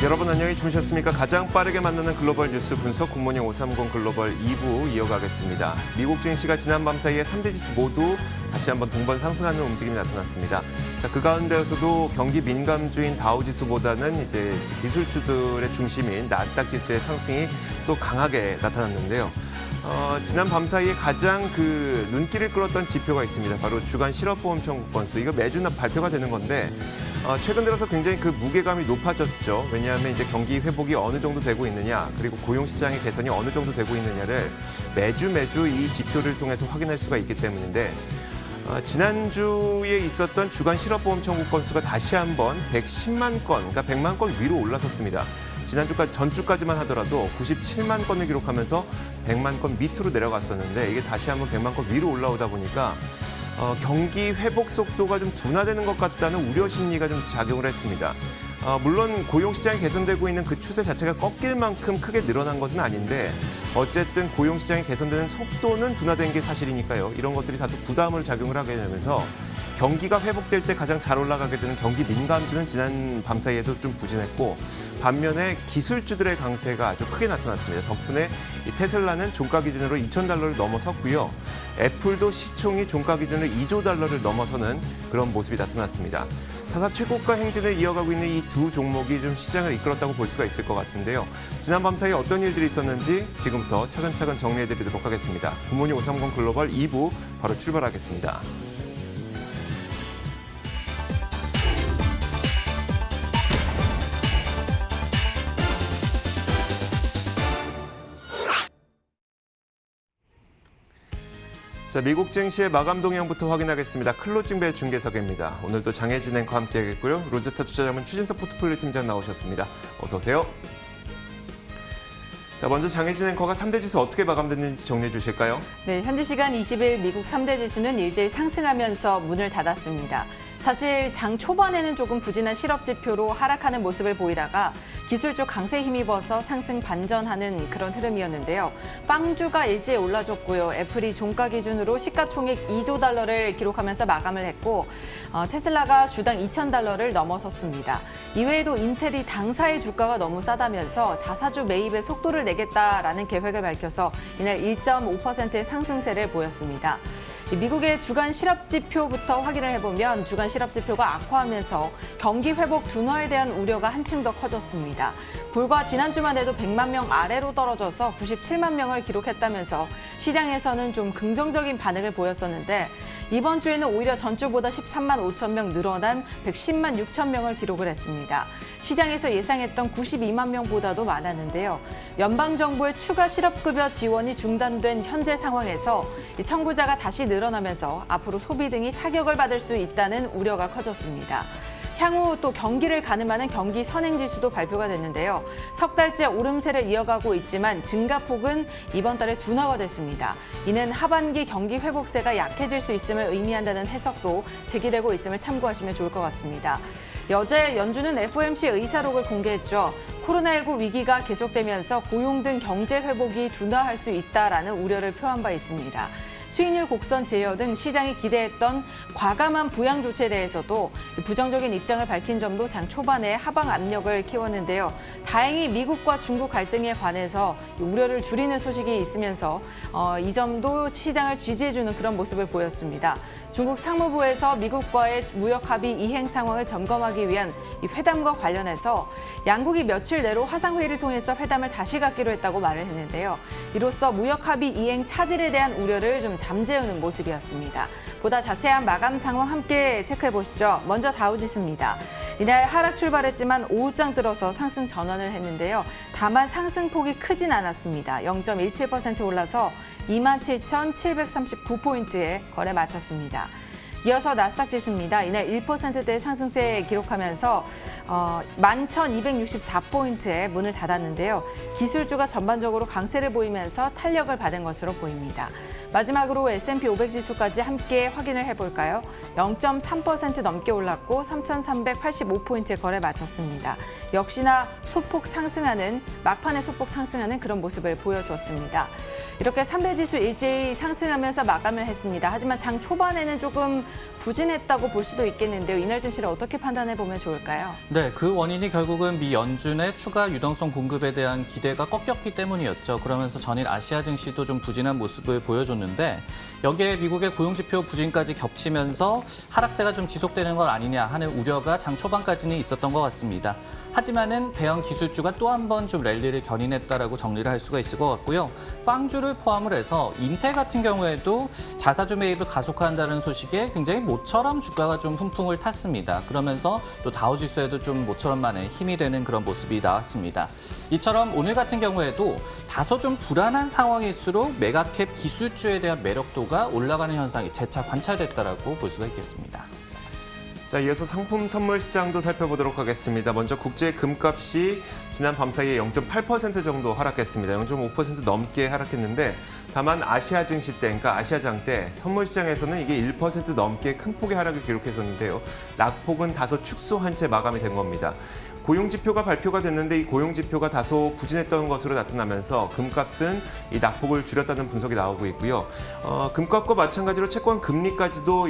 여러분 안녕히 주무셨습니까? 가장 빠르게 만나는 글로벌 뉴스 분석 굿모닝 530 글로벌 2부 이어가겠습니다. 미국 증시가 지난 밤 사이에 3대 지수 모두 다시 한번 동반 상승하는 움직임이 나타났습니다. 자, 그 가운데에서도 경기 민감주인 다우지수보다는 이제 기술주들의 중심인 나스닥 지수의 상승이 또 강하게 나타났는데요. 지난 밤 사이에 가장 눈길을 끌었던 지표가 있습니다. 바로 주간 실업보험 청구 건수. 이거 매주 발표가 되는 건데 최근 들어서 굉장히 무게감이 높아졌죠. 왜냐하면 이제 경기 회복이 어느 정도 되고 있느냐, 그리고 고용시장의 개선이 어느 정도 되고 있느냐를 매주 이 지표를 통해서 확인할 수가 있기 때문인데 지난주에 있었던 주간 실업보험 청구 건수가 다시 한번 110만 건, 그러니까 100만 건 위로 올라섰습니다. 전주까지만 하더라도 97만 건을 기록하면서 100만 건 밑으로 내려갔었는데 이게 다시 한번 100만 건 위로 올라오다 보니까 경기 회복 속도가 좀 둔화되는 것 같다는 우려 심리가 좀 작용을 했습니다. 물론 고용시장이 개선되고 있는 그 추세 자체가 꺾일 만큼 크게 늘어난 것은 아닌데 어쨌든 고용시장이 개선되는 속도는 둔화된 게 사실이니까요. 이런 것들이 다소 부담을 작용을 하게 되면서 경기가 회복될 때 가장 잘 올라가게 되는 경기 민감주는 지난 밤 사이에도 좀 부진했고 반면에 기술주들의 강세가 아주 크게 나타났습니다. 덕분에 이 테슬라는 종가 기준으로 $2,000를 넘어섰고요. 애플도 시총이 종가 기준으로 $2조 넘어서는 그런 모습이 나타났습니다. 사사 최고가 행진을 이어가고 있는 이 두 종목이 좀 시장을 이끌었다고 볼 수가 있을 것 같은데요. 지난 밤 사이에 어떤 일들이 있었는지 지금부터 차근차근 정리해드리도록 하겠습니다. 굿모닝 530 글로벌 2부 바로 출발하겠습니다. 자, 미국 증시의 마감 동향부터 확인하겠습니다. 클로징벨 중계석입니다. 오늘도 장혜진 앵커와 함께하겠고요. 로제타 투자자문 추진석 포트폴리오 팀장 나오셨습니다. 어서 오세요. 자, 먼저 장혜진 앵커가 3대 지수 어떻게 마감됐는지 정리해 주실까요? 네, 현지 시간 20일 미국 3대 지수는 일제히 상승하면서 문을 닫았습니다. 사실 장 초반에는 조금 부진한 실업 지표로 하락하는 모습을 보이다가 기술주 강세에 힘입어서 상승 반전하는 그런 흐름이었는데요. 빵주가 일제히 올라줬고요. 애플이 종가 기준으로 시가총액 $2조 기록하면서 마감을 했고 테슬라가 주당 $2,000를 넘어섰습니다. 이외에도 인텔이 당사의 주가가 너무 싸다면서 자사주 매입에 속도를 내겠다라는 계획을 밝혀서 이날 1.5%의 상승세를 보였습니다. 미국의 주간 실업지표부터 확인을 해보면 주간 실업지표가 악화하면서 경기 회복 둔화에 대한 우려가 한층 더 커졌습니다. 불과 지난주만 해도 100만 명 아래로 떨어져서 97만 명을 기록했다면서 시장에서는 좀 긍정적인 반응을 보였었는데 이번 주에는 오히려 전주보다 13만 5천 명 늘어난 110만 6천 명을 기록을 했습니다. 시장에서 예상했던 92만 명보다도 많았는데요. 연방정부의 추가 실업급여 지원이 중단된 현재 상황에서 청구자가 다시 늘어나면서 앞으로 소비 등이 타격을 받을 수 있다는 우려가 커졌습니다. 향후 또 경기를 가늠하는 경기 선행지수도 발표가 됐는데요. 석 달째 오름세를 이어가고 있지만 증가폭은 이번 달에 둔화가 됐습니다. 이는 하반기 경기 회복세가 약해질 수 있음을 의미한다는 해석도 제기되고 있음을 참고하시면 좋을 것 같습니다. 어제 연준은 FOMC 의사록을 공개했죠. 코로나19 위기가 계속되면서 고용 등 경제 회복이 둔화할 수 있다라는 우려를 표한 바 있습니다. 수익률 곡선 제어 등 시장이 기대했던 과감한 부양 조치에 대해서도 부정적인 입장을 밝힌 점도 장 초반에 하방 압력을 키웠는데요. 다행히 미국과 중국 갈등에 관해서 우려를 줄이는 소식이 있으면서 이 점도 시장을 지지해주는 그런 모습을 보였습니다. 중국 상무부에서 미국과의 무역 합의 이행 상황을 점검하기 위한 이 회담과 관련해서 양국이 며칠 내로 화상회의를 통해서 회담을 다시 갖기로 했다고 말을 했는데요. 이로써 무역 합의 이행 차질에 대한 우려를 좀 잠재우는 모습이었습니다. 보다 자세한 마감 상황 함께 체크해 보시죠. 먼저 다우지수입니다. 이날 하락 출발했지만 오후장 들어서 상승 전환을 했는데요. 다만 상승폭이 크진 않았습니다. 0.17% 올라서 27,739포인트에 거래 마쳤습니다. 이어서 나스닥 지수입니다. 이날 1%대의 상승세 기록하면서 11,264포인트에 문을 닫았는데요. 기술주가 전반적으로 강세를 보이면서 탄력을 받은 것으로 보입니다. 마지막으로 S&P 500 지수까지 함께 확인을 해볼까요? 0.3% 넘게 올랐고 3,385포인트에 거래 마쳤습니다. 역시나 소폭 상승하는, 막판에 소폭 상승하는 그런 모습을 보여줬습니다. 이렇게 3대 지수 일제히 상승하면서 마감을 했습니다. 하지만 장 초반에는 조금 부진했다고 볼 수도 있겠는데요. 이날 증시를 어떻게 판단해 보면 좋을까요? 네, 그 원인이 결국은 미 연준의 추가 유동성 공급에 대한 기대가 꺾였기 때문이었죠. 그러면서 전일 아시아 증시도 좀 부진한 모습을 보여줬는데 여기에 미국의 고용지표 부진까지 겹치면서 하락세가 좀 지속되는 건 아니냐 하는 우려가 장 초반까지는 있었던 것 같습니다. 하지만은 대형 기술주가 또 한 번 좀 랠리를 견인했다라고 정리를 할 수가 있을 것 같고요. 빵주를 포함을 해서 인텔 같은 경우에도 자사주 매입을 가속화한다는 소식에 굉장히 모처럼 주가가 좀 훈풍을 탔습니다. 그러면서 또 다우지수에도 좀 모처럼만의 힘이 되는 그런 모습이 나왔습니다. 이처럼 오늘 같은 경우에도 다소 좀 불안한 상황일수록 메가캡 기술주에 대한 매력도가 올라가는 현상이 재차 관찰됐다라고 볼 수가 있겠습니다. 자, 이어서 상품 선물 시장도 살펴보도록 하겠습니다. 먼저 국제 금값이 지난 밤 사이에 0.8% 정도 하락했습니다. 0.5% 넘게 하락했는데 다만 아시아 증시 때, 그러니까 아시아장 때 선물 시장에서는 이게 1% 넘게 큰 폭의 하락을 기록했었는데요. 낙폭은 다소 축소한 채 마감이 된 겁니다. 고용지표가 발표가 됐는데 이 고용지표가 다소 부진했던 것으로 나타나면서 금값은 이 낙폭을 줄였다는 분석이 나오고 있고요. 금값과 마찬가지로 채권 금리까지도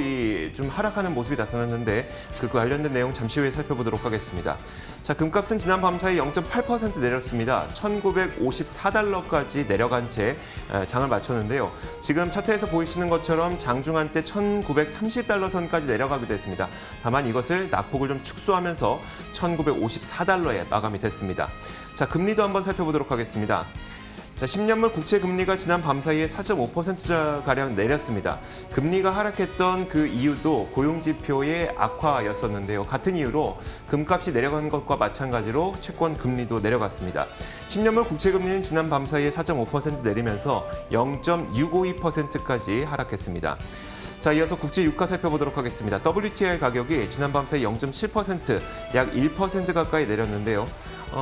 좀 하락하는 모습이 나타났는데 그 관련된 내용 잠시 후에 살펴보도록 하겠습니다. 자, 금값은 지난 밤 사이 0.8% 내렸습니다. 1,954달러까지 내려간 채 장을 마쳤는데요. 지금 차트에서 보이시는 것처럼 장중한 때 1,930달러 선까지 내려가기도 했습니다. 다만 이것을 낙폭을 좀 축소하면서 1,954달러에 마감이 됐습니다. 자, 금리도 한번 살펴보도록 하겠습니다. 자, 10년물 국채 금리가 지난 밤 사이에 4.5%가량 내렸습니다. 금리가 하락했던 그 이유도 고용지표의 악화였었는데요. 같은 이유로 금값이 내려간 것과 마찬가지로 채권 금리도 내려갔습니다. 10년물 국채 금리는 지난 밤 사이에 4.5% 내리면서 0.652%까지 하락했습니다. 자, 이어서 국제 유가 살펴보도록 하겠습니다. WTI 가격이 지난밤 사이 0.7%, 약 1% 가까이 내렸는데요.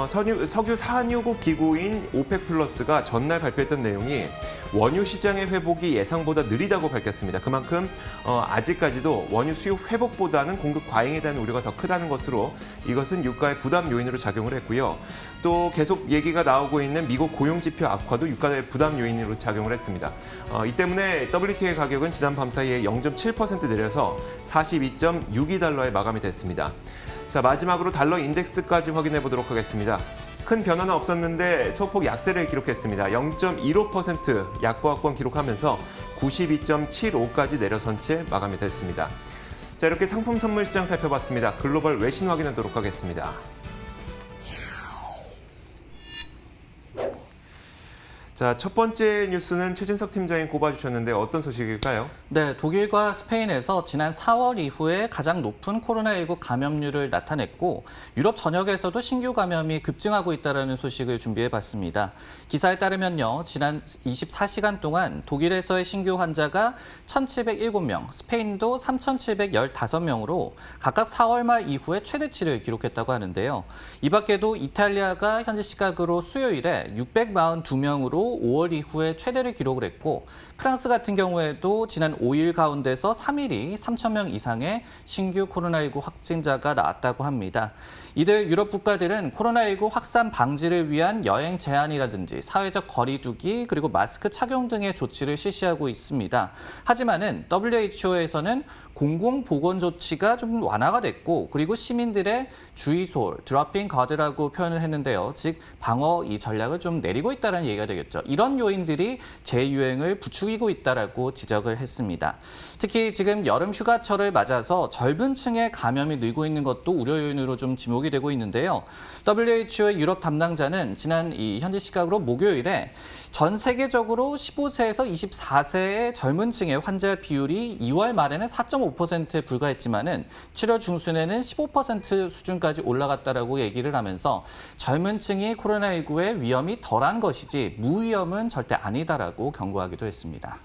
석유 산유국 기구인 오펙 플러스가 전날 발표했던 내용이 원유 시장의 회복이 예상보다 느리다고 밝혔습니다. 그만큼 아직까지도 원유 수요 회복보다는 공급 과잉에 대한 우려가 더 크다는 것으로 이것은 유가의 부담 요인으로 작용을 했고요. 또 계속 얘기가 나오고 있는 미국 고용지표 악화도 유가의 부담 요인으로 작용을 했습니다. 이 때문에 WTI 가격은 지난 밤 사이에 0.7% 내려서 42.62달러에 마감이 됐습니다. 자, 마지막으로 달러 인덱스까지 확인해 보도록 하겠습니다. 큰 변화는 없었는데 소폭 약세를 기록했습니다. 0.15% 약보합권 기록하면서 92.75까지 내려선 채 마감이 됐습니다. 자, 이렇게 상품 선물 시장 살펴봤습니다. 글로벌 외신 확인하도록 하겠습니다. 자, 첫 번째 뉴스는 최진석 팀장이 꼽아주셨는데 어떤 소식일까요? 네, 독일과 스페인에서 지난 4월 이후에 가장 높은 코로나19 감염률을 나타냈고 유럽 전역에서도 신규 감염이 급증하고 있다는 소식을 준비해봤습니다. 기사에 따르면요, 지난 24시간 동안 독일에서의 신규 환자가 1,707명, 스페인도 3,715명으로 각각 4월 말 이후에 최대치를 기록했다고 하는데요. 이 밖에도 이탈리아가 현지 시각으로 수요일에 642명으로 5월 이후에 최대를 기록을 했고 프랑스 같은 경우에도 지난 5일 가운데서 3일이 3,000명 이상의 신규 코로나19 확진자가 나왔다고 합니다. 이들 유럽 국가들은 코로나19 확산 방지를 위한 여행 제한이라든지 사회적 거리 두기 그리고 마스크 착용 등의 조치를 실시하고 있습니다. 하지만은 WHO에서는 공공보건 조치가 좀 완화가 됐고 그리고 시민들의 주의소, 드롭인 가드라고 표현을 했는데요. 즉 방어 이 전략을 좀 내리고 있다는 얘기가 되겠죠. 이런 요인들이 재유행을 부추기고 있다라고 지적을 했습니다. 특히 지금 여름 휴가철을 맞아서 젊은 층의 감염이 늘고 있는 것도 우려 요인으로 좀 지목이 되고 있는데요. WHO의 유럽 담당자는 지난 현지 시각으로 목요일에 전 세계적으로 15세에서 24세의 젊은 층의 환자 비율이 2월 말에는 4.5%에 불과했지만은 7월 중순에는 15% 수준까지 올라갔다라고 얘기를 하면서 젊은 층이 코로나19의 위험이 덜한 것이지 무위험은 절대 아니다라고 경고하기도 했습니다.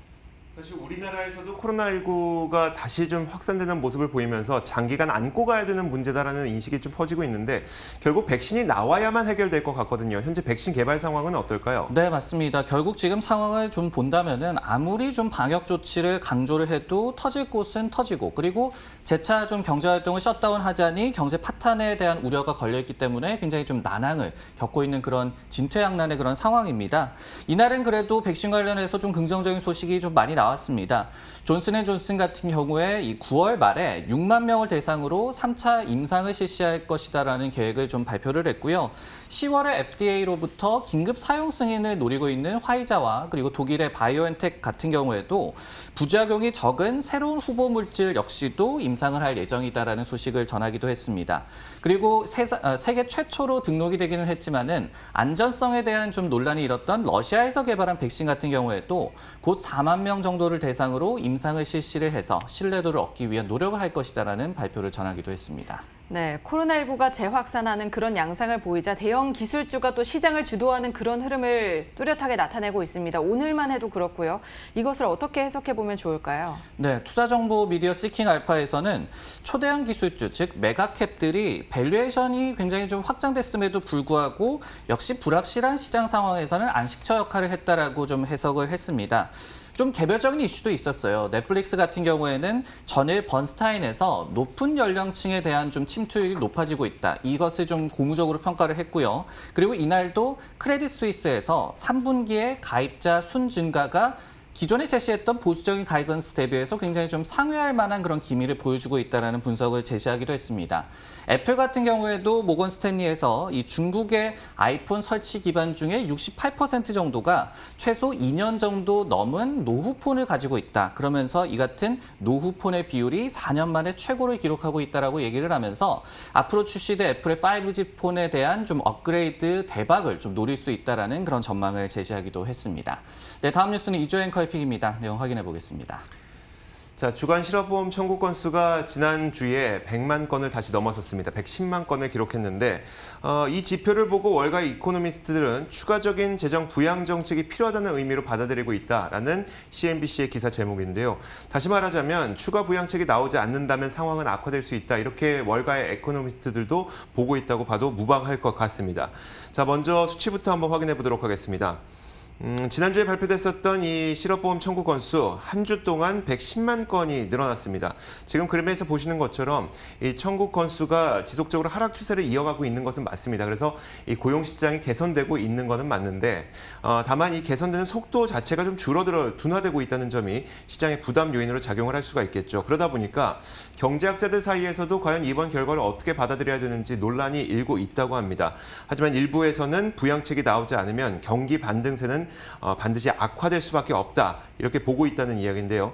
사실 우리나라에서도 코로나19가 다시 좀 확산되는 모습을 보이면서 장기간 안고 가야 되는 문제다라는 인식이 좀 퍼지고 있는데 결국 백신이 나와야만 해결될 것 같거든요. 현재 백신 개발 상황은 어떨까요? 네, 맞습니다. 결국 지금 상황을 좀 본다면은 아무리 좀 방역 조치를 강조를 해도 터질 곳은 터지고 그리고 재차 좀 경제 활동을 셧다운하자니 경제 파탄에 대한 우려가 걸려있기 때문에 굉장히 좀 난항을 겪고 있는 그런 진퇴양난의 그런 상황입니다. 이날은 그래도 백신 관련해서 좀 긍정적인 소식이 좀 많이 나왔습니다. 존슨앤존슨 같은 경우에 이 9월 말에 6만 명을 대상으로 3차 임상을 실시할 것이다라는 계획을 좀 발표를 했고요. 10월에 FDA로부터 긴급 사용 승인을 노리고 있는 화이자와 그리고 독일의 바이오엔텍 같은 경우에도 부작용이 적은 새로운 후보 물질 역시도 임상을 할 예정이다라는 소식을 전하기도 했습니다. 그리고 세계 최초로 등록이 되기는 했지만은 안전성에 대한 좀 논란이 일었던 러시아에서 개발한 백신 같은 경우에도 곧 4만 명 정도를 대상으로 임상을 실시를 해서 신뢰도를 얻기 위한 노력을 할 것이다라는 발표를 전하기도 했습니다. 네, 코로나19가 재확산하는 그런 양상을 보이자 대형 기술주가 또 시장을 주도하는 그런 흐름을 뚜렷하게 나타내고 있습니다. 오늘만 해도 그렇고요. 이것을 어떻게 해석해 보면 좋을까요? 네, 투자정보 미디어 시킹 알파에서는 초대형 기술주, 즉 메가캡들이 밸류에이션이 굉장히 좀 확장됐음에도 불구하고 역시 불확실한 시장 상황에서는 안식처 역할을 했다라고 좀 해석을 했습니다. 좀 개별적인 이슈도 있었어요. 넷플릭스 같은 경우에는 전일 번스타인에서 높은 연령층에 대한 좀 침투율이 높아지고 있다. 이것을 좀 고무적으로 평가를 했고요. 그리고 이날도 크레딧 스위스에서 3분기에 가입자 순 증가가 기존에 제시했던 보수적인 가이던스 대비해서 굉장히 좀 상회할 만한 그런 기미를 보여주고 있다는 분석을 제시하기도 했습니다. 애플 같은 경우에도 모건 스탠리에서 이 중국의 아이폰 설치 기반 중에 68% 정도가 최소 2년 정도 넘은 노후폰을 가지고 있다. 그러면서 이 같은 노후폰의 비율이 4년 만에 최고를 기록하고 있다라고 얘기를 하면서 앞으로 출시될 애플의 5G 폰에 대한 좀 업그레이드 대박을 좀 노릴 수 있다라는 그런 전망을 제시하기도 했습니다. 네, 다음 뉴스는 이조 앵커의 픽입니다. 내용 확인해 보겠습니다. 자, 주간 실업보험 청구 건수가 지난주에 100만 건을 다시 넘어섰습니다. 110만 건을 기록했는데 이 지표를 보고 월가 이코노미스트들은 추가적인 재정 부양 정책이 필요하다는 의미로 받아들이고 있다라는 CNBC의 기사 제목인데요. 다시 말하자면 추가 부양책이 나오지 않는다면 상황은 악화될 수 있다. 이렇게 월가의 에코노미스트들도 보고 있다고 봐도 무방할 것 같습니다. 자, 먼저 수치부터 한번 확인해 보도록 하겠습니다. 지난주에 발표됐었던 이 실업보험 청구 건수 한 주 동안 110만 건이 늘어났습니다. 지금 그림에서 보시는 것처럼 이 청구 건수가 지속적으로 하락 추세를 이어가고 있는 것은 맞습니다. 그래서 이 고용 시장이 개선되고 있는 것은 맞는데 다만 이 개선되는 속도 자체가 좀 둔화되고 있다는 점이 시장의 부담 요인으로 작용을 할 수가 있겠죠. 그러다 보니까 경제학자들 사이에서도 과연 이번 결과를 어떻게 받아들여야 되는지 논란이 일고 있다고 합니다. 하지만 일부에서는 부양책이 나오지 않으면 경기 반등세는 반드시 악화될 수밖에 없다. 이렇게 보고 있다는 이야기인데요.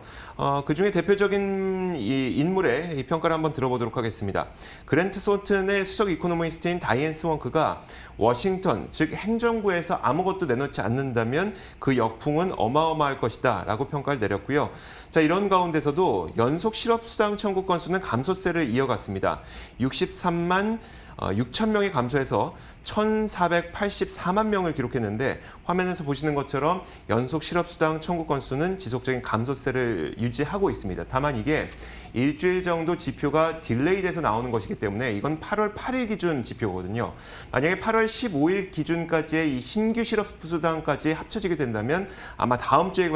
그중에 대표적인 이 인물의 이 평가를 한번 들어보도록 하겠습니다. 그랜트 소튼의 수석 이코노미스트인 다이앤 스원크가 워싱턴, 즉 행정부에서 아무것도 내놓지 않는다면 그 역풍은 어마어마할 것이다 라고 평가를 내렸고요. 자, 이런 가운데서도 연속 실업수당 청구 건수는 감소세를 이어갔습니다. 63만 6천 명이 감소해서 1,484만 명을 기록했는데 화면에서 보시는 것처럼 연속 실업수당 청구 건수는 지속적인 감소세를 유지하고 있습니다. 다만 이게 일주일 정도 지표가 딜레이돼서 나오는 것이기 때문에 이건 8월 8일 기준 지표거든요. 만약에 8월 15일 기준까지의 이 신규 실업수당까지 합쳐지게 된다면 아마 다음 주에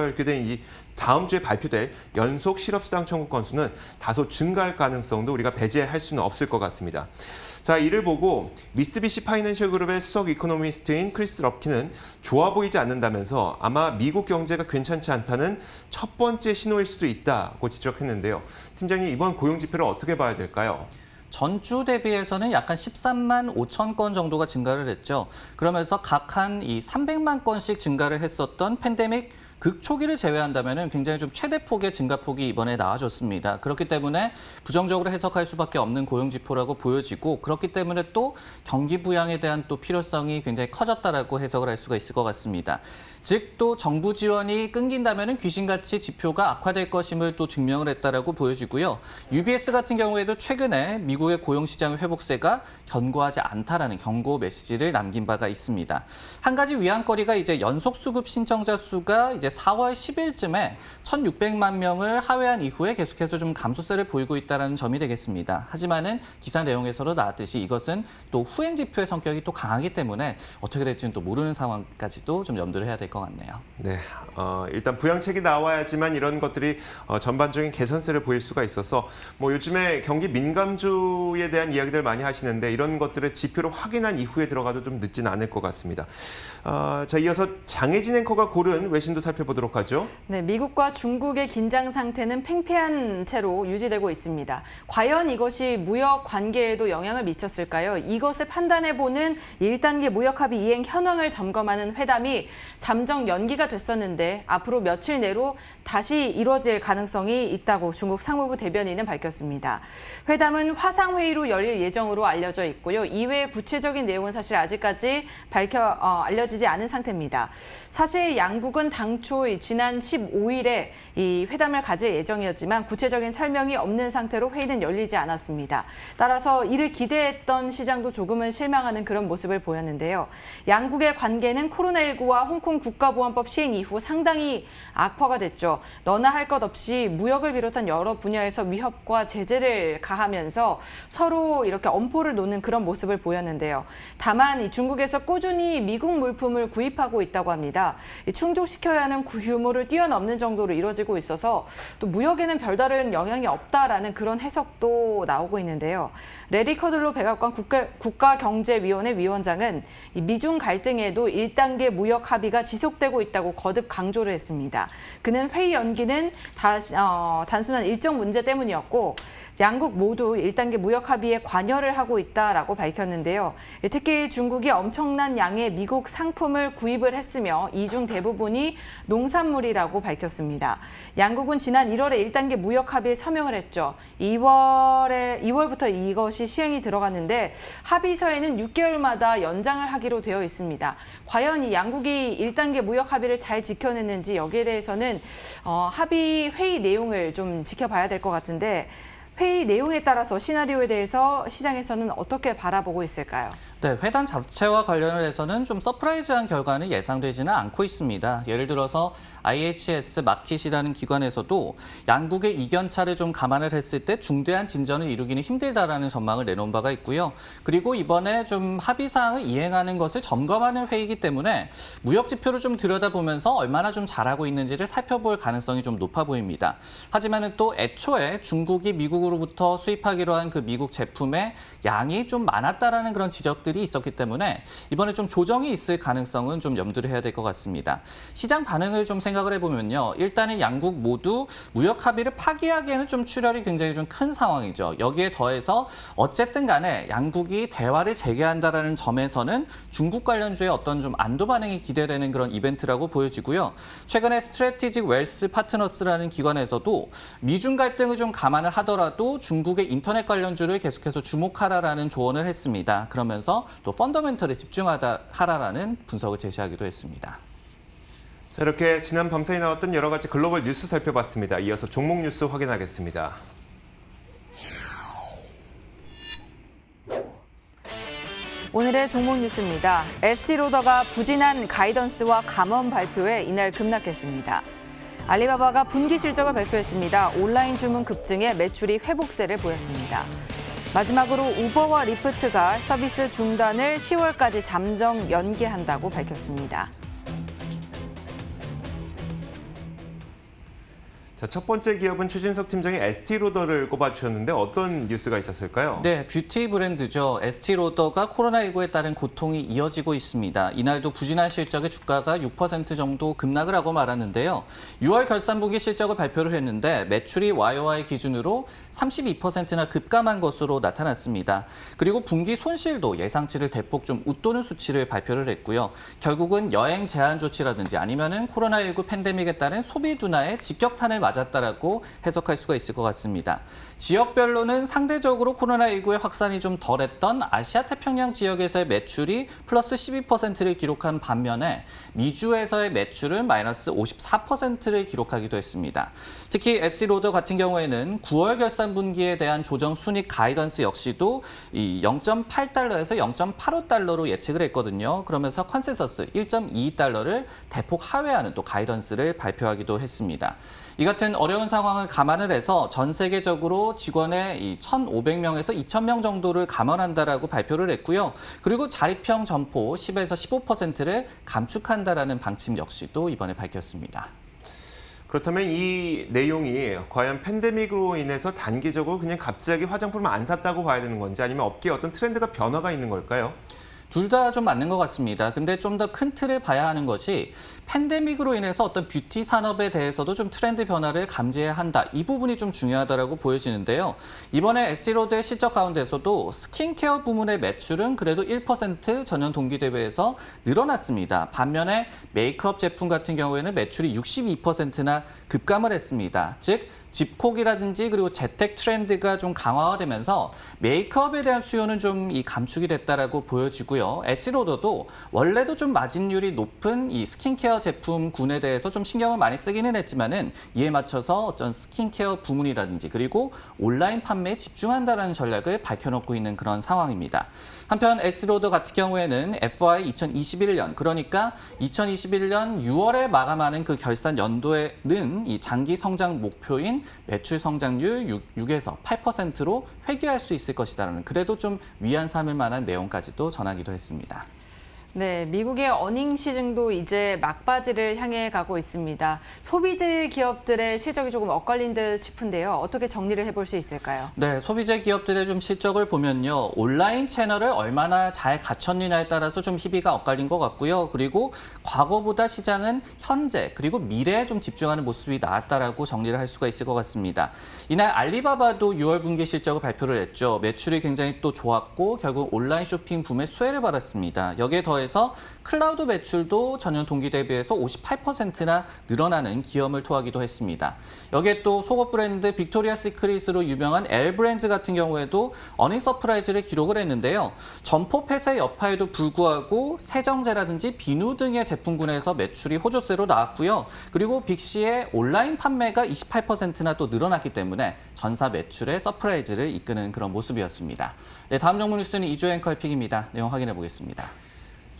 발표될 연속 실업수당 청구 건수는 다소 증가할 가능성도 우리가 배제할 수는 없을 것 같습니다. 자, 이를 보고 미쓰비시 파이낸셜 그룹의 수석 이코노미스트인 크리스 럽킨은 좋아 보이지 않는다면서 아마 미국 경제가 괜찮지 않다는 첫 번째 신호일 수도 있다고 지적했는데요. 팀장님, 이번 고용 지표를 어떻게 봐야 될까요? 전주 대비해서는 약간 13만 5천 건 정도가 증가를 했죠. 그러면서 각 한 이 300만 건씩 증가를 했었던 팬데믹 극초기를 제외한다면 굉장히 좀 최대폭의 증가폭이 이번에 나와줬습니다. 그렇기 때문에 부정적으로 해석할 수밖에 없는 고용지표라고 보여지고 그렇기 때문에 또 경기 부양에 대한 또 필요성이 굉장히 커졌다라고 해석을 할 수가 있을 것 같습니다. 즉 또 정부 지원이 끊긴다면 귀신같이 지표가 악화될 것임을 또 증명을 했다라고 보여지고요. UBS 같은 경우에도 최근에 미국의 고용시장 회복세가 견고하지 않다라는 경고 메시지를 남긴 바가 있습니다. 한 가지 위안거리가 이제 연속 수급 신청자 수가 이제 이제 4월 10일쯤에 1,600만 명을 하회한 이후에 계속해서 좀 감소세를 보이고 있다는 점이 되겠습니다. 하지만은 기사 내용에서도 나왔듯이 이것은 또 후행 지표의 성격이 또 강하기 때문에 어떻게 될지는 또 모르는 상황까지도 좀 염두를 해야 될 것 같네요. 네, 일단 부양책이 나와야지만 이런 것들이 전반적인 개선세를 보일 수가 있어서 뭐 요즘에 경기 민감주에 대한 이야기들 많이 하시는데 이런 것들을 지표로 확인한 이후에 들어가도 좀 늦진 않을 것 같습니다. 자, 이어서 장혜진 앵커가 고른 외신도 살펴보도록 하죠. 네, 미국과 중국의 긴장 상태는 팽팽한 채로 유지되고 있습니다. 과연 이것이 무역 관계에도 영향을 미쳤을까요? 이것을 판단해보는 1단계 무역 합의 이행 현황을 점검하는 회담이 잠정 연기가 됐었는데 앞으로 며칠 내로 다시 이루어질 가능성이 있다고 중국 상무부 대변인은 밝혔습니다. 회담은 화상회의로 열릴 예정으로 알려져 있고요. 이외의 구체적인 내용은 사실 아직까지 알려지지 않은 상태입니다. 사실 양국은 당초 지난 15일에 이 회담을 가질 예정이었지만 구체적인 설명이 없는 상태로 회의는 열리지 않았습니다. 따라서 이를 기대했던 시장도 조금은 실망하는 그런 모습을 보였는데요. 양국의 관계는 코로나19와 홍콩 국가보안법 시행 이후 상당히 악화가 됐죠. 너나 할 것 없이 무역을 비롯한 여러 분야에서 위협과 제재를 가하면서 서로 이렇게 엄포를 놓는 그런 모습을 보였는데요. 다만 중국에서 꾸준히 미국 물품을 구입하고 있다고 합니다. 충족시켜야 하는 규모를 뛰어넘는 정도로 이루어지고 있어서 또 무역에는 별다른 영향이 없다라는 그런 해석도 나오고 있는데요. 레리 커들로 백악관 국가경제위원회 위원장은 미중 갈등에도 1단계 무역 합의가 지속되고 있다고 거듭 강조를 했습니다. 그는 회의 연기는 단순한 일정 문제 때문이었고 양국 모두 1단계 무역 합의에 관여를 하고 있다라고 밝혔는데요. 특히 중국이 엄청난 양의 미국 상품을 구입을 했으며 이 중 대부분이 농산물이라고 밝혔습니다. 양국은 지난 1월에 1단계 무역 합의에 서명을 했죠. 2월부터 이것이 시행이 들어갔는데 합의서에는 6개월마다 연장을 하기로 되어 있습니다. 과연 이 양국이 1단계 무역 합의를 잘 지켜냈는지 여기에 대해서는 합의 회의 내용을 좀 지켜봐야 될 것 같은데 회의 내용에 따라서 시나리오에 대해서 시장에서는 어떻게 바라보고 있을까요? 네, 회담 자체와 관련을 해서는 좀 서프라이즈한 결과는 예상되지는 않고 있습니다. 예를 들어서 IHS 마킷이라는 기관에서도 양국의 이견차를 좀 감안을 했을 때 중대한 진전을 이루기는 힘들다라는 전망을 내놓은 바가 있고요. 그리고 이번에 좀 합의사항을 이행하는 것을 점검하는 회의이기 때문에 무역 지표를 좀 들여다보면서 얼마나 좀 잘하고 있는지를 살펴볼 가능성이 좀 높아 보입니다. 하지만은 또 애초에 중국이 미국으로부터 수입하기로 한 그 미국 제품의 양이 좀 많았다라는 그런 지적들이 있었기 때문에 이번에 좀 조정이 있을 가능성은 좀 염두를 해야 될 것 같습니다. 시장 반응을 좀 생각을 해보면요. 일단은 양국 모두 무역 합의를 파기하기에는 좀 출혈이 굉장히 좀 큰 상황이죠. 여기에 더해서 어쨌든 간에 양국이 대화를 재개한다라는 점에서는 중국 관련주의 어떤 좀 안도 반응이 기대되는 그런 이벤트라고 보여지고요. 최근에 스트래티직 웰스 파트너스라는 기관에서도 미중 갈등을 좀 감안을 하더라도 중국의 인터넷 관련주를 계속해서 주목하라라는 조언을 했습니다. 그러면서 또 펀더멘털에 집중하라라는 분석을 제시하기도 했습니다. 자, 이렇게 지난 밤사이 나왔던 여러 가지 글로벌 뉴스 살펴봤습니다. 이어서 종목 뉴스 확인하겠습니다. 오늘의 종목 뉴스입니다. 에스티로더가 부진한 가이던스와 감원 발표에 이날 급락했습니다. 알리바바가 분기 실적을 발표했습니다. 온라인 주문 급증에 매출이 회복세를 보였습니다. 마지막으로 우버와 리프트가 서비스 중단을 10월까지 잠정 연기한다고 밝혔습니다. 자, 첫 번째 기업은 최진석 팀장이 에스티로더를 꼽아주셨는데 어떤 뉴스가 있었을까요? 네, 뷰티 브랜드죠. 에스티로더가 코로나19에 따른 고통이 이어지고 있습니다. 이날도 부진한 실적의 주가가 6% 정도 급락을 하고 말았는데요. 6월 결산분기 실적을 발표를 했는데 매출이 YOY 기준으로 32%나 급감한 것으로 나타났습니다. 그리고 분기 손실도 예상치를 대폭 좀 웃도는 수치를 발표를 했고요. 결국은 여행 제한 조치라든지 아니면은 코로나19 팬데믹에 따른 소비 둔화에 직격탄을 맞았습니다. 맞았다라고 해석할 수가 있을 것 같습니다. 지역별로는 상대적으로 코로나19의 확산이 좀 덜했던 아시아 태평양 지역에서의 매출이 플러스 12%를 기록한 반면에 미주에서의 매출은 마이너스 54%를 기록하기도 했습니다. 특히 에스티로더 같은 경우에는 9월 결산 분기에 대한 조정 순이익 가이던스 역시도 이 0.8달러에서 0.85달러로 예측을 했거든요. 그러면서 컨센서스 1.22달러를 대폭 하회하는 또 가이던스를 발표하기도 했습니다. 이 같은 어려운 상황을 감안을 해서 전 세계적으로 직원의 1,500명에서 2,000명 정도를 감원한다라고 발표를 했고요. 그리고 자립형 점포 10에서 15%를 감축한다라는 방침 역시도 이번에 밝혔습니다. 그렇다면 이 내용이 과연 팬데믹으로 인해서 단기적으로 그냥 갑자기 화장품을 안 샀다고 봐야 되는 건지 아니면 업계에 어떤 트렌드가 변화가 있는 걸까요? 둘 다 좀 맞는 것 같습니다. 근데 좀 더 큰 틀을 봐야 하는 것이 팬데믹으로 인해서 어떤 뷰티 산업에 대해서도 좀 트렌드 변화를 감지해야 한다. 이 부분이 좀 중요하다고 보여지는데요. 이번에 에스티로드의 실적 가운데서도 스킨케어 부문의 매출은 그래도 1% 전년 동기 대비해서 늘어났습니다. 반면에 메이크업 제품 같은 경우에는 매출이 62%나 급감을 했습니다. 즉 집콕이라든지 그리고 재택 트렌드가 좀 강화되면서 메이크업에 대한 수요는 좀 감축이 됐다라고 보여지고요. 에스티로더도 원래도 좀 마진율이 높은 이 스킨케어 제품군에 대해서 좀 신경을 많이 쓰기는 했지만은 이에 맞춰서 어떤 스킨케어 부문이라든지 그리고 온라인 판매에 집중한다라는 전략을 밝혀놓고 있는 그런 상황입니다. 한편 에스티로더 같은 경우에는 FY 2021년 그러니까 2021년 6월에 마감하는 그 결산 연도에는 이 장기 성장 목표인 매출 성장률 6에서 8%로 회귀할 수 있을 것이다라는 그래도 좀 위안 삼을 만한 내용까지도 전하기도 했습니다. 네, 미국의 어닝 시즌도 이제 막바지를 향해 가고 있습니다. 소비재 기업들의 실적이 조금 엇갈린 듯 싶은데요. 어떻게 정리를 해볼 수 있을까요? 네, 소비재 기업들의 좀 실적을 보면요. 온라인 채널을 얼마나 잘 갖췄느냐에 따라서 좀 희비가 엇갈린 것 같고요. 그리고 과거보다 시장은 현재 그리고 미래에 좀 집중하는 모습이 나왔다라고 정리를 할 수가 있을 것 같습니다. 이날 알리바바도 6월 분기 실적을 발표를 했죠. 매출이 굉장히 또 좋았고 결국 온라인 쇼핑 붐의 수혜를 받았습니다. 여기에 더해서 클라우드 매출도 전년 동기 대비해서 58%나 늘어나는 기염을 토하기도 했습니다. 여기에 또 속옷 브랜드 빅토리아 시크릿으로 유명한 엘브랜즈 같은 경우에도 어닝 서프라이즈를 기록을 했는데요. 점포 폐쇄 여파에도 불구하고 세정제라든지 비누 등의 제품군에서 매출이 호조세로 나왔고요. 그리고 빅시의 온라인 판매가 28%나 또 늘어났기 때문에 전사 매출의 서프라이즈를 이끄는 그런 모습이었습니다. 네, 다음 정보 뉴스는 이주혜 앵커의 픽입니다. 내용 확인해 보겠습니다.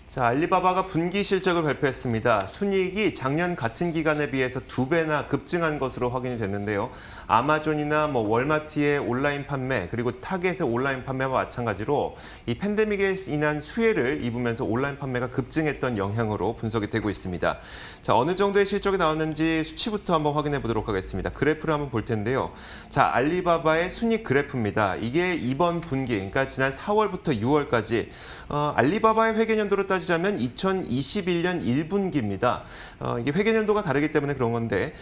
자, 알리바바가 분기 실적을 발표했습니다. 순이익이 작년 같은 기간에 비해서 2배나 급증한 것으로 확인이 됐는데요. 아마존이나 월마트의 온라인 판매 그리고 타겟의 온라인 판매와 마찬가지로 이 팬데믹에 인한 수혜를 입으면서 온라인 판매가 급증했던 영향으로 분석이 되고 있습니다. 자, 어느 정도의 실적이 나왔는지 수치부터 한번 확인해 보도록 하겠습니다. 그래프를 한번 볼 텐데요. 자, 알리바바의 순이익 그래프입니다. 이게 이번 분기, 그러니까 지난 4월부터 6월까지 알리바바의 회계연도로 따지자면 2021년 1분기입니다. 이게 회계연도가 다르기 때문에 그런 건데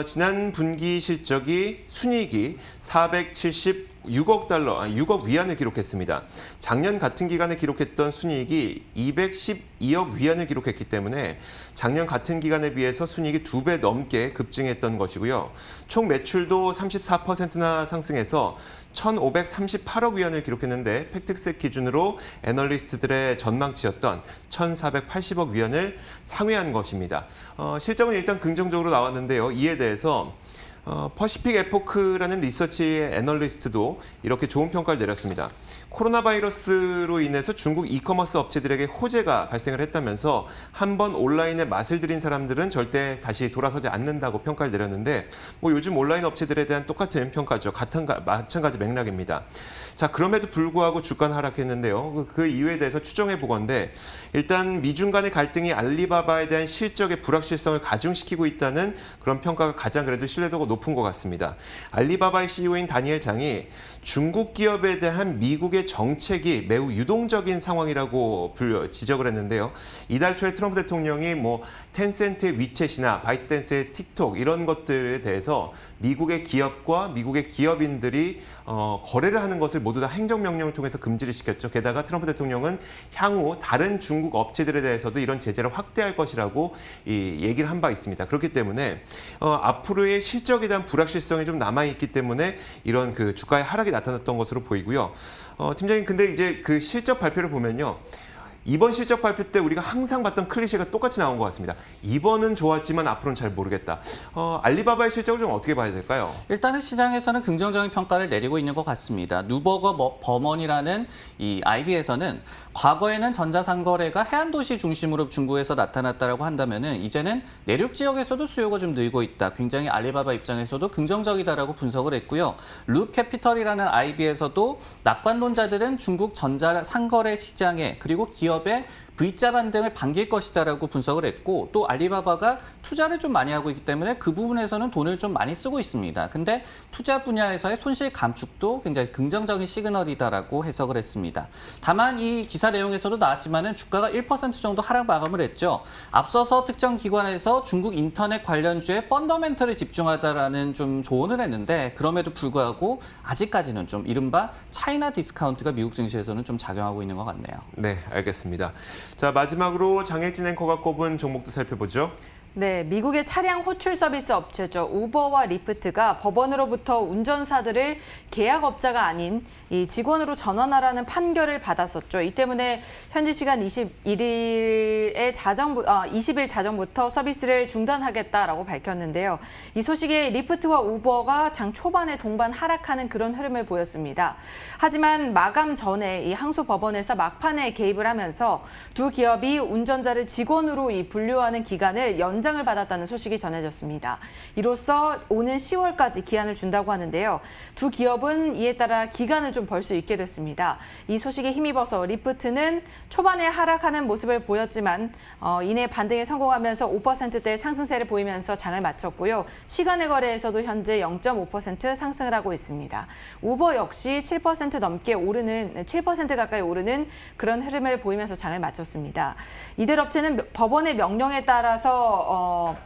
지난 분기 실적이 순이익이 476억 달러, 6억 위안을 기록했습니다. 작년 같은 기간에 기록했던 순이익이 212억 위안을 기록했기 때문에 작년 같은 기간에 비해서 순이익이 2배 넘게 급증했던 것이고요. 총 매출도 34%나 상승해서 1,538억 위안을 기록했는데 팩트셋 기준으로 애널리스트들의 전망치였던 1,480억 위안을 상회한 것입니다. 실적은 일단 긍정적으로 나왔는데요. 이에 대해서 퍼시픽 에포크라는 리서치의 애널리스트도 이렇게 좋은 평가를 내렸습니다. 코로나 바이러스로 인해서 중국 이커머스 업체들에게 호재가 발생을 했다면서 한번 온라인에 맛을 들인 사람들은 절대 다시 돌아서지 않는다고 평가를 내렸는데 요즘 온라인 업체들에 대한 똑같은 평가죠. 마찬가지 맥락입니다. 자, 그럼에도 불구하고 주가는 하락했는데요. 그 이유에 대해서 추정해 보건대 일단 미중 간의 갈등이 알리바바에 대한 실적의 불확실성을 가중시키고 있다는 그런 평가가 가장 그래도 신뢰도가 높은 것 같습니다. 알리바바의 CEO인 다니엘 장이 중국 기업에 대한 미국의 미국의 정책이 매우 유동적인 상황이라고 지적을 했는데요. 이달 초에 트럼프 대통령이 뭐 텐센트의 위챗이나 바이트댄스의 틱톡 이런 것들에 대해서 미국의 기업과 미국의 기업인들이 거래를 하는 것을 모두 다 행정명령을 통해서 금지를 시켰죠. 게다가 트럼프 대통령은 향후 다른 중국 업체들에 대해서도 이런 제재를 확대할 것이라고 얘기를 한 바 있습니다. 그렇기 때문에 앞으로의 실적에 대한 불확실성이 좀 남아있기 때문에 이런 그 주가의 하락이 나타났던 것으로 보이고요. 팀장님, 근데 이제 그 실적 발표를 보면요. 이번 실적 발표 때 우리가 항상 봤던 클리셰가 똑같이 나온 것 같습니다. 이번은 좋았지만 앞으로는 잘 모르겠다. 알리바바의 실적을 좀 어떻게 봐야 될까요? 일단은 시장에서는 긍정적인 평가를 내리고 있는 것 같습니다. 누버거 버먼이라는 이 IB에서는 과거에는 전자상거래가 해안도시 중심으로 중국에서 나타났다고 한다면은 이제는 내륙 지역에서도 수요가 좀 늘고 있다. 굉장히 알리바바 입장에서도 긍정적이다라고 분석을 했고요. 룹캐피털이라는 IB에서도 낙관론자들은 중국 전자상거래 시장에 그리고 기업의 V자 반등을 반길 것이다라고 분석을 했고 또 알리바바가 투자를 좀 많이 하고 있기 때문에 그 부분에서는 돈을 좀 많이 쓰고 있습니다. 근데 투자 분야에서의 손실 감축도 굉장히 긍정적인 시그널이다라고 해석을 했습니다. 다만 이 기사 내용에서도 나왔지만은 주가가 1% 정도 하락 마감을 했죠. 앞서서 특정 기관에서 중국 인터넷 관련주의 펀더멘털에 집중하다라는 좀 조언을 했는데 그럼에도 불구하고 아직까지는 좀 이른바 차이나 디스카운트가 미국 증시에서는 좀 작용하고 있는 것 같네요. 네, 알겠습니다. 자, 마지막으로 장혜진 앵커가 꼽은 종목도 살펴보죠. 네, 미국의 차량 호출 서비스 업체죠. 우버와 리프트가 법원으로부터 운전사들을 계약업자가 아닌 이 직원으로 전환하라는 판결을 받았었죠. 이 때문에 현지 시간 20일 자정부터 서비스를 중단하겠다라고 밝혔는데요. 이 소식에 리프트와 우버가 장 초반에 동반 하락하는 그런 흐름을 보였습니다. 하지만 마감 전에 이 항소 법원에서 막판에 개입을 하면서 두 기업이 운전자를 직원으로 분류하는 기간을 연장을 받았다는 소식이 전해졌습니다. 이로써 오는 10월까지 기한을 준다고 하는데요. 두 기업은 이에 따라 기간을 좀 벌 수 있게 됐습니다. 이 소식에 힘입어서 리프트는 초반에 하락하는 모습을 보였지만 이내 반등에 성공하면서 5%대 상승세를 보이면서 장을 마쳤고요. 시간의 거래에서도 현재 0.5% 상승을 하고 있습니다. 우버 역시 7% 넘게 오르는 7% 가까이 오르는 그런 흐름을 보이면서 장을 마쳤습니다. 이들 업체는 법원의 명령에 따라서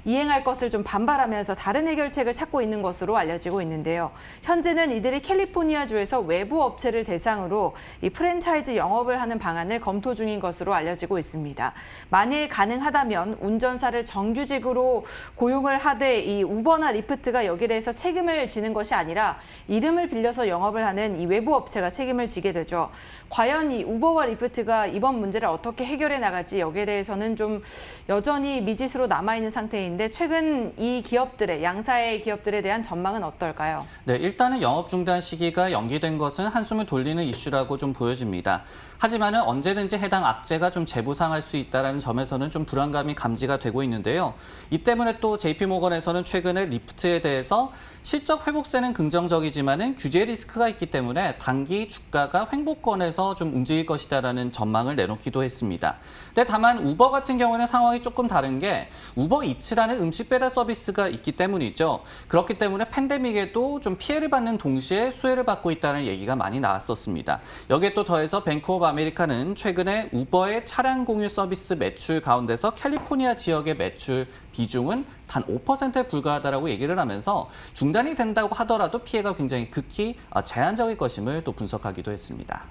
이행할 것을 좀 반발하면서 다른 해결책을 찾고 있는 것으로 알려지고 있는데요. 현재는 이들이 캘리포니아주에서 외부 업체를 대상으로 이 프랜차이즈 영업을 하는 방안을 검토 중인 것으로 알려지고 있습니다. 만일 가능하다면 운전사를 정규직으로 고용을 하되 이 우버나 리프트가 여기에 대해서 책임을 지는 것이 아니라 이름을 빌려서 영업을 하는 이 외부 업체가 책임을 지게 되죠. 과연 이 우버와 리프트가 이번 문제를 어떻게 해결해 나갈지 여기에 대해서는 좀 여전히 미지수로 남아있는 상태인데 최근 이 기업들의 양사의 기업들에 대한 전망은 어떨까요? 네, 일단은 영업 중단 시기가 연기된 것은 한숨을 돌리는 이슈라고 좀 보여집니다. 하지만은 언제든지 해당 악재가 좀 재부상할 수 있다는 점에서는 좀 불안감이 감지가 되고 있는데요. 이 때문에 또 JP모건에서는 최근에 리프트에 대해서 실적 회복세는 긍정적이지만은 규제 리스크가 있기 때문에 단기 주가가 횡보권에서 좀 움직일 것이다라는 전망을 내놓기도 했습니다. 근데 다만 우버 같은 경우는 상황이 조금 다른 게 우버 이츠라는 음식 배달 서비스가 있기 때문이죠. 그렇기 때문에 팬데믹에도 좀 피해를 받는 동시에 수혜를 받고 있다는 얘기가 많이 나왔었습니다. 여기에 또 더해서 뱅크 오브 아메리카는 최근에 우버의 차량 공유 서비스 매출 가운데서 캘리포니아 지역의 매출 비중은 단 5%에 불과하다라고 얘기를 하면서 중단이 된다고 하더라도 피해가 굉장히 극히 제한적일 것임을 또 분석하기도 했습니다.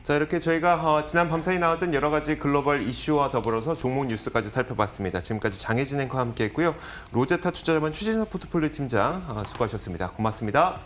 자, 이렇게 저희가 지난 밤사이 나왔던 여러 가지 글로벌 이슈와 더불어서 종목 뉴스까지 살펴봤습니다. 지금까지 장혜진 앵커와 함께했고요. 로제타 투자자본 최진석 포트폴리오 팀장 수고하셨습니다. 고맙습니다.